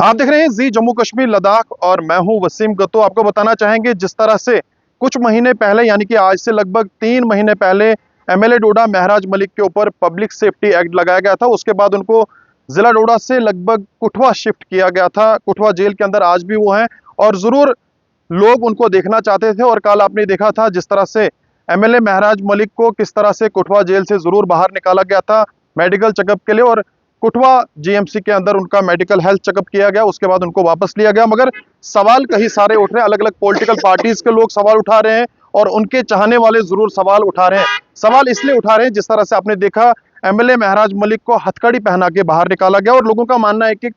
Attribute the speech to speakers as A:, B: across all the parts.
A: आप देख रहे हैं जी जम्मू कश्मीर लद्दाख और मैं हूं वसीम गत्तो। आपको बताना चाहेंगे जिस तरह से कुछ महीने पहले यानी कि आज से लगभग 3 महीने पहले एमएलए डोडा महराज मलिक के ऊपर पब्लिक सेफ्टी एक्ट लगाया गया था। उसके बाद उनको जिला डोडा से लगभग कुठवा शिफ्ट किया गया था। कुठवा जेल के अंदर आज भी वो हैं और जरूर लोग उनको देखना चाहते थे। और कल आपने देखा था जिस तरह से एमएलए महराज मलिक को किस तरह से कुठवा जेल से जरूर बाहर निकाला गया था मेडिकल चेकअप के लिए, और कुठवा जीएमसी के अंदर उनका मेडिकल हेल्थ चेकअप किया गया। उसके बाद उनको वापस लिया गया। मगर सवाल कई सारे उठ रहे हैं, अलग अलग पॉलिटिकल पार्टीज के लोग सवाल उठा रहे हैं और उनके चाहने वाले जरूर सवाल उठा रहे हैं। सवाल इसलिए उठा रहे हैं जिस तरह से आपने देखा एमएलए महराज मलिक को हथकड़ी पहना के बाहर निकाला गया और लोगों का मानना है कि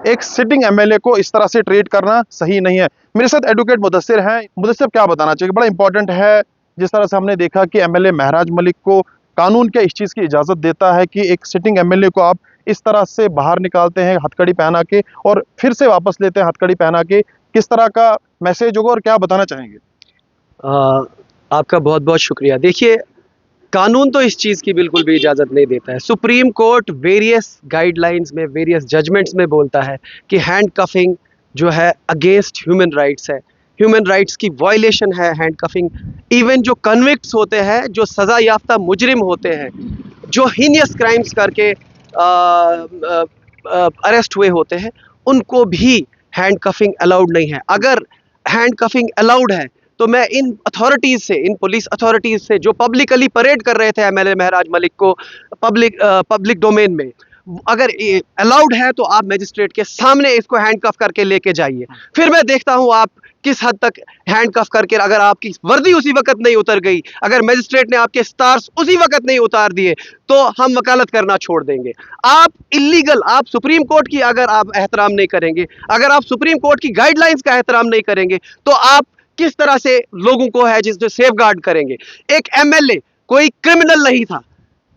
A: एक सिटिंग एमएलए को इस तरह से ट्रीट करना सही नहीं है। मेरे साथ एडवोकेट मुदस्सिर हैं। मुदस्सिर, क्या बताना चाहिए? बड़ा इंपॉर्टेंट है जिस तरह से हमने देखा कि एमएलए महराज मलिक को कानून क्या इस चीज की इजाजत देता है कि एक सिटिंग एमएलए को आप इस तरह से बाहर निकालते हैं हथकड़ी पहना के और फिर से वापस लेते हैं हथकड़ी पहना के? किस तरह का मैसेज होगा और क्या बताना चाहेंगे?
B: आपका बहुत बहुत शुक्रिया। देखिए, कानून तो इस चीज़ की बिल्कुल भी इजाज़त नहीं देता है। सुप्रीम कोर्ट वेरियस गाइडलाइंस में, वेरियस जजमेंट्स में बोलता है कि हैंड कफिंग जो है अगेंस्ट ह्यूमन राइट्स है, ह्यूमन राइट्स की वायलेशन है हैंड कफिंग। इवन जो कन्विक्ट्स होते हैं, जो सज़ा याफ्ता मुजरिम होते हैं, जो हीनियस क्राइम्स करके अरेस्ट हुए होते हैं, उनको भी हैंड कफिंग अलाउड नहीं है। अगर हैंड कफिंग अलाउड है तो मैं इन अथॉरिटीज़ से, इन पुलिस अथॉरिटीज़ से जो पब्लिकली परेड कर रहे थे एमएलए महराज मलिक को पब्लिक डोमेन में, अगर अलाउड है तो आप मजिस्ट्रेट के सामने इसको हैंडकफ करके लेके जाइए। फिर मैं देखता हूं आप किस हद तक हैंडकफ करके, अगर आपकी वर्दी उसी वक्त नहीं उतर गई, अगर मजिस्ट्रेट ने आपके स्टार्स उसी वक्त नहीं उतार दिए, तो हम वकालत करना छोड़ देंगे। आप इलीगल, आप सुप्रीम कोर्ट की अगर आप एहतराम नहीं करेंगे, अगर आप सुप्रीम कोर्ट की गाइडलाइंस का एहतराम नहीं करेंगे, तो आप किस तरह से लोगों को है जिससे सेफ गार्ड करेंगे? एक एमएलए कोई क्रिमिनल नहीं था,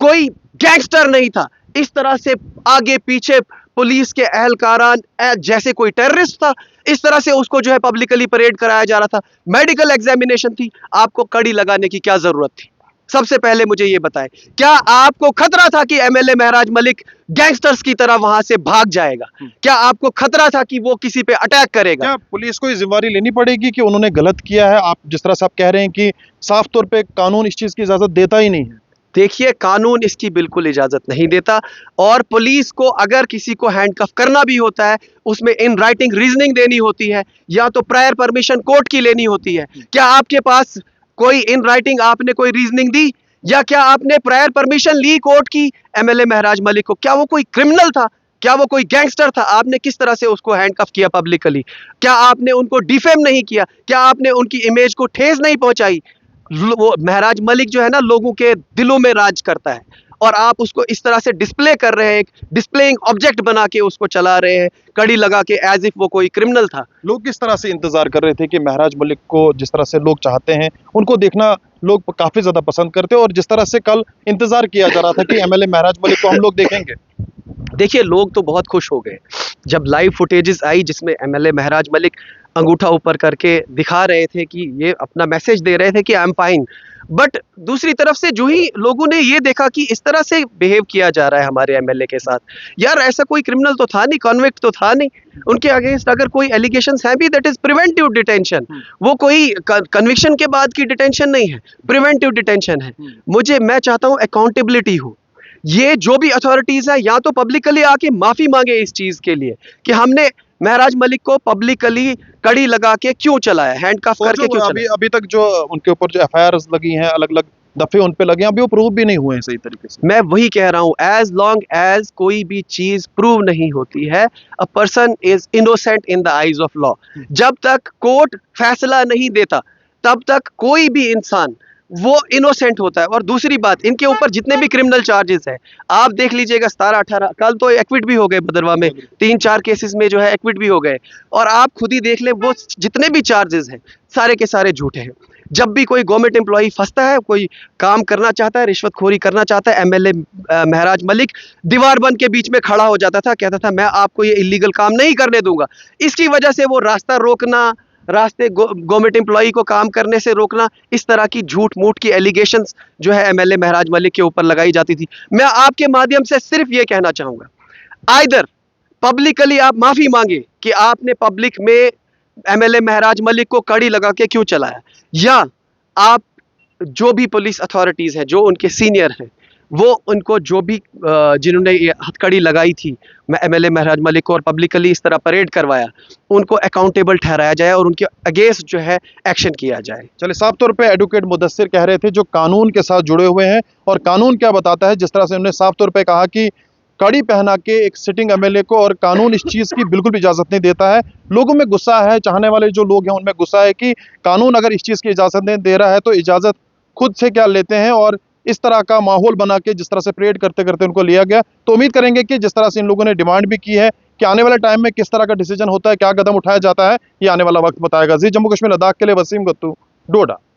B: कोई गैंगस्टर नहीं था, इस तरह से आगे पीछे पुलिस के एहलकारान जैसे कोई टेररिस्ट था, इस तरह से उसको जो है पब्लिकली परेड कराया जा रहा था। मेडिकल एग्जामिनेशन थी, आपको कड़ी लगाने की क्या जरूरत थी? सबसे पहले मुझे ये बताएं, क्या आपको खतरा था कि एमएलए महराज मलिक गैंगस्टर्स की तरह वहां से भाग जाएगा? क्या आपको खतरा था कि वो किसी पे अटैक करेगा?
A: क्या पुलिस को जिम्मेदारी लेनी पड़ेगी कि उन्होंने गलत किया है? आप जिस तरह से आप कह रहे हैं कि साफ तौर पे कानून इस चीज की इजाजत देता ही नहीं है।
B: देखिए, कानून इसकी बिल्कुल इजाजत नहीं देता, और पुलिस को अगर किसी को हैंडकफ करना भी होता है, उसमें इन राइटिंग रीजनिंग देनी होती है, या तो प्रायर परमिशन कोर्ट की लेनी होती है। क्या आपके पास कोई इन राइटिंग आपने कोई रीजनिंग दी, या क्या आपने प्रायर परमिशन ली कोर्ट की एमएलए महराज मलिक को? क्या वो कोई क्रिमिनल था? क्या वो कोई गैंगस्टर था? आपने किस तरह से उसको हैंडकफ किया पब्लिकली? क्या आपने उनको डिफेम नहीं किया? क्या आपने उनकी इमेज को ठेस नहीं पहुंचाई? वो महराज मलिक जो है ना, लोगों के दिलों में राज करता है, और आप उसको इस तरह से डिस्प्ले कर रहे हैं, एक डिस्प्लेइंग ऑब्जेक्ट बना के उसको चला रहे हैं, कड़ी लगा के, एज इफ वो कोई क्रिमिनल था।
A: लोग किस तरह से इंतजार कर रहे थे कि महराज मलिक को जिस तरह से लोग चाहते हैं उनको देखना लोग काफी ज्यादा पसंद करते हैं, और जिस तरह से कल इंतजार किया जा रहा था कि एमएलए महराज मलिक को हम लोग देखेंगे।
B: देखिए, लोग तो बहुत खुश हो गए जब लाइव फुटेजेस आई जिसमें एमएलए महराज मलिक अंगूठा ऊपर करके दिखा रहे थे कि ये अपना मैसेज दे रहे थे कि आई एम फाइन। बट दूसरी तरफ से जो ही लोगों ने ये देखा कि इस तरह से बिहेव किया जा रहा है हमारे एमएलए के साथ, यार ऐसा कोई क्रिमिनल तो था नहीं, कॉन्विक्ट तो था नहीं, उनके अगेंस्ट अगर कोई एलिगेशंस हैं भी, दैट इज प्रिवेंटिव डिटेंशन। वो कोई कन्विक्शन के बाद की डिटेंशन नहीं है, प्रिवेंटिव डिटेंशन है। मैं चाहता हूँ अकाउंटेबिलिटी हो। ये जो भी अथॉरिटीज है, या तो पब्लिकली आके माफी मांगे इस चीज के लिए कि हमने महराज मलिक को पब्लिकली कड़ी लगा के क्यों चलाया, हैंडकफ करके क्यों चलाया।
A: अभी तक जो उनके ऊपर जो एफआईआर लगी हैं, अलग अलग दफे उन पे लगे हैं, अभी वो प्रूव भी नहीं हुए हैं सही तरीके से।
B: मैं वही कह रहा हूं, एज लॉन्ग एज कोई भी चीज प्रूव नहीं होती है, a person is innocent in the eyes of law. जब तक कोर्ट फैसला नहीं देता, तब तक कोई भी इंसान वो इनोसेंट होता है। और दूसरी बात, इनके ऊपर जितने भी क्रिमिनल चार्जेस हैं, आप देख लीजिएगा, 17-18, कल तो एक्विट भी हो गए भदरवा में, 3-4 केसेस में जो है एक्विट भी हो गए। और आप खुद ही देख लें, वो जितने भी चार्जेस हैं सारे के सारे झूठे हैं। जब भी कोई गवर्नमेंट एम्प्लॉय फंसता है, कोई काम करना चाहता है, रिश्वतखोरी करना चाहता है, एमएलए महराज मलिक दीवार बन के बीच में खड़ा हो जाता था, कहता था मैं आपको ये इलीगल काम नहीं करने दूंगा। इसकी वजह से वो रास्ता रोकना, रास्ते गवर्नमेंट एम्प्लॉई को काम करने से रोकना, इस तरह की झूठ मूठ की एलिगेशंस जो है एमएलए महराज मलिक के ऊपर लगाई जाती थी। मैं आपके माध्यम से सिर्फ ये कहना चाहूंगा, आइदर पब्लिकली आप माफी मांगे कि आपने पब्लिक में एमएलए महराज मलिक को कड़ी लगा के क्यों चलाया, या आप जो भी पुलिस अथॉरिटीज हैं, जो उनके सीनियर हैं, वो उनको जो भी जिन्होंने ये हथकड़ी लगाई थी एमएलए महराज मलिक को और पब्लिकली इस तरह परेड करवाया, उनको अकाउंटेबल ठहराया जाए और उनके अगेंस्ट जो है एक्शन किया जाए।
A: चलिए, साफ तौर पे एडवोकेट मुदस्सिर कह रहे थे जो कानून के साथ जुड़े हुए हैं, और कानून क्या बताता है, जिस तरह से उन्होंने साफ तौर पे कहा कि कड़ी पहना के एक सिटिंग एमएलए को, और कानून इस चीज़ की बिल्कुल भी इजाज़त नहीं देता है। लोगों में गुस्सा है, चाहने वाले जो लोग हैं उनमें गुस्सा है कि कानून अगर इस चीज़ की इजाज़त नहीं दे रहा है तो इजाज़त खुद से क्या लेते हैं, और इस तरह का माहौल बना के जिस तरह से परेड करते करते उनको लिया गया। तो उम्मीद करेंगे कि जिस तरह से इन लोगों ने डिमांड भी की है कि आने वाले टाइम में किस तरह का डिसीजन होता है, क्या कदम उठाया जाता है, ये आने वाला वक्त बताएगा। जी जम्मू कश्मीर लद्दाख के लिए वसीम गत्तू, डोडा।